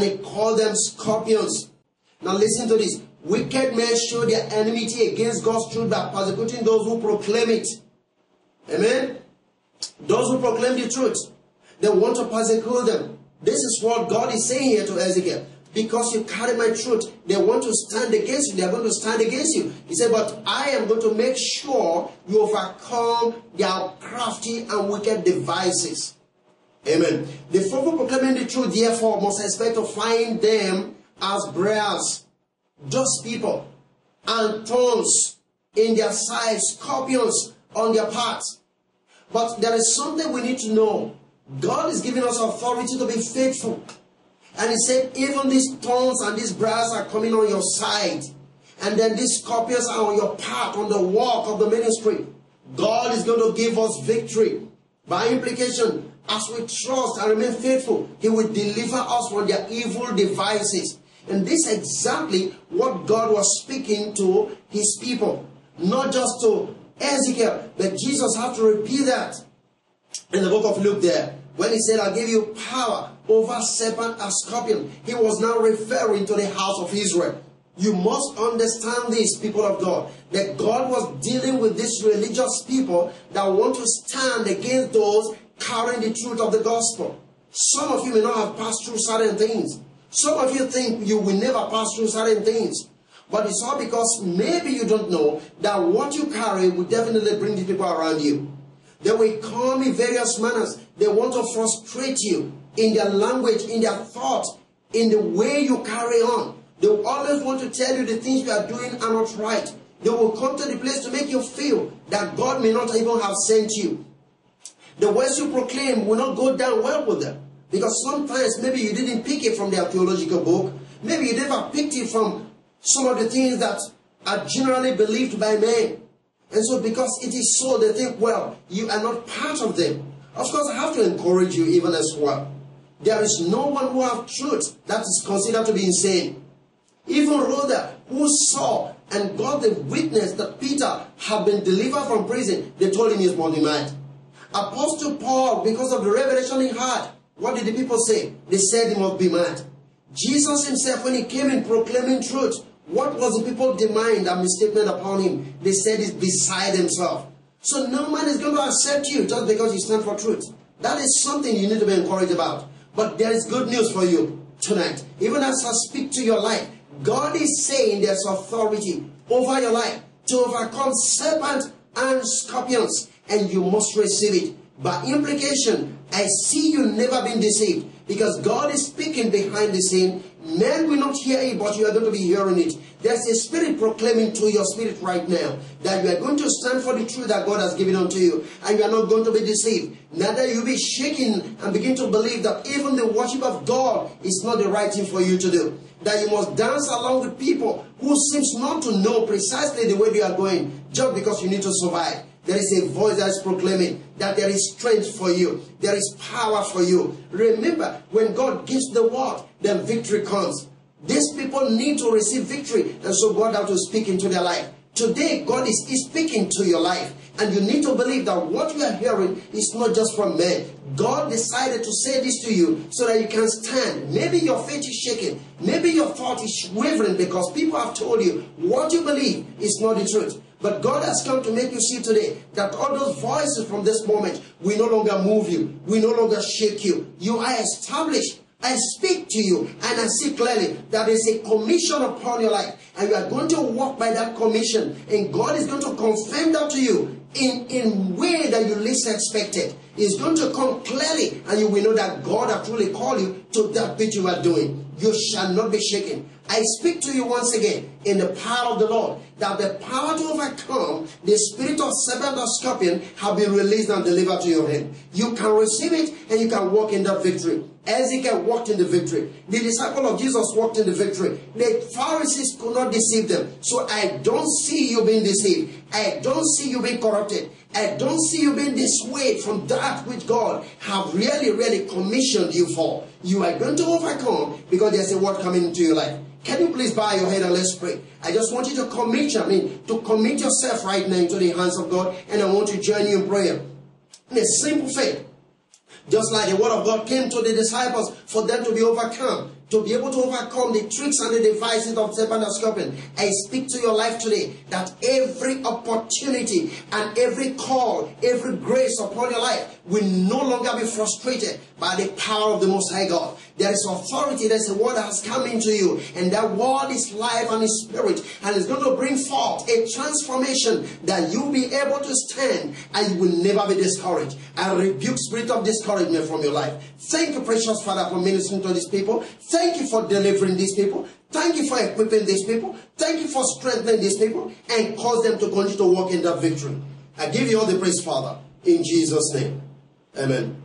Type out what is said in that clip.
and he called them scorpions. Now listen to this. Wicked men show their enmity against God's truth by persecuting those who proclaim it. Amen? Those who proclaim the truth, they want to persecute them. This is what God is saying here to Ezekiel. Because you carry my truth, they want to stand against you. They are going to stand against you. He said, but I am going to make sure you overcome their crafty and wicked devices. Amen. The faithful proclaiming the truth, therefore, must expect to find them as briars, dust people, and thorns in their sides, scorpions on their paths. But there is something we need to know. God is giving us authority to be faithful. And he said, even these thorns and these briars are coming on your side. And then these scorpions are on your path, on the walk of the ministry. God is going to give us victory. By implication, as we trust and remain faithful, he will deliver us from their evil devices. And this is exactly what God was speaking to his people. Not just to Ezekiel, but Jesus had to repeat that in the book of Luke there. When he said, I'll give you power over serpent and scorpion, he was now referring to the house of Israel. You must understand this, people of God, that God was dealing with these religious people that want to stand against those carrying the truth of the gospel. Some of you may not have passed through certain things. Some of you think you will never pass through certain things. But it's all because maybe you don't know that what you carry will definitely bring the people around you. They will come in various manners. They want to frustrate you in their language, in their thoughts, in the way you carry on. They will always want to tell you the things you are doing are not right. They will come to the place to make you feel that God may not even have sent you. The words you proclaim will not go down well with them. Because sometimes maybe you didn't pick it from their theological book. Maybe you never picked it from some of the things that are generally believed by men. And so because it is so, they think, well, you are not part of them. Of course, I have to encourage you even as well. There is no one who has truth that is considered to be insane. Even Rhoda, who saw and got the witness that Peter had been delivered from prison, they told him he was mad. Apostle Paul, because of the revelation he had, what did the people say? They said he must be mad. Jesus himself, when he came in proclaiming truth, what was the people demand and misstatement upon him? They said he's beside himself. So no man is going to accept you just because you stand for truth. That is something you need to be encouraged about. But there is good news for you tonight. Even as I speak to your life, God is saying there's authority over your life to overcome serpents and scorpions, and you must receive it. By implication, I see you never been deceived, because God is speaking behind the scene. Men will not hear it, but you are going to be hearing it. There's a spirit proclaiming to your spirit right now that you are going to stand for the truth that God has given unto you, and you are not going to be deceived. Neither you will be shaken and begin to believe that even the worship of God is not the right thing for you to do. That you must dance along with people who seems not to know precisely the way they are going, just because you need to survive. There is a voice that is proclaiming that there is strength for you. There is power for you. Remember, when God gives the word, then victory comes. These people need to receive victory, and so God has to speak into their life. Today, God is speaking to your life, and you need to believe that what you are hearing is not just from men. God decided to say this to you so that you can stand. Maybe your faith is shaking. Maybe your thought is wavering because people have told you what you believe is not the truth. But God has come to make you see today that all those voices from this moment will no longer move you, will no longer shake you. You are established. I speak to you and I see clearly that there is a commission upon your life, and you are going to walk by that commission, and God is going to confirm that to you in a way that you least expected. It's going to come clearly, and you will know that God has truly called you to that which you are doing. You shall not be shaken. I speak to you once again in the power of the Lord, that the power to overcome the spirit of serpent or scorpion have been released and delivered to your hand. You can receive it and you can walk in that victory. Ezekiel walked in the victory. The disciple of Jesus walked in the victory. The Pharisees could not deceive them. So I don't see you being deceived. I don't see you being corrupted. I don't see you being dissuaded from that which God have really commissioned you for. You are going to overcome because there's a word coming into your life. Can you please bow your head and let's pray? I just want you to commit yourself right now into the hands of God, and I want to join you in prayer. In a simple faith. Just like the word of God came to the disciples for them to be overcome. to be able to overcome the tricks and the devices of serpent and scorpion. I speak to your life today that every opportunity and every call, every grace upon your life will no longer be frustrated by the power of the Most High God. There is authority, there is a word that has come into you, and that word is life and is spirit, and it's going to bring forth a transformation that you'll be able to stand and you will never be discouraged. I rebuke spirit of discouragement from your life. Thank you, precious Father, for ministering to these people. Thank you for delivering these people. Thank you for equipping these people. Thank you for strengthening these people and cause them to continue to walk in that victory. I give you all the praise, Father, in Jesus' name. Amen.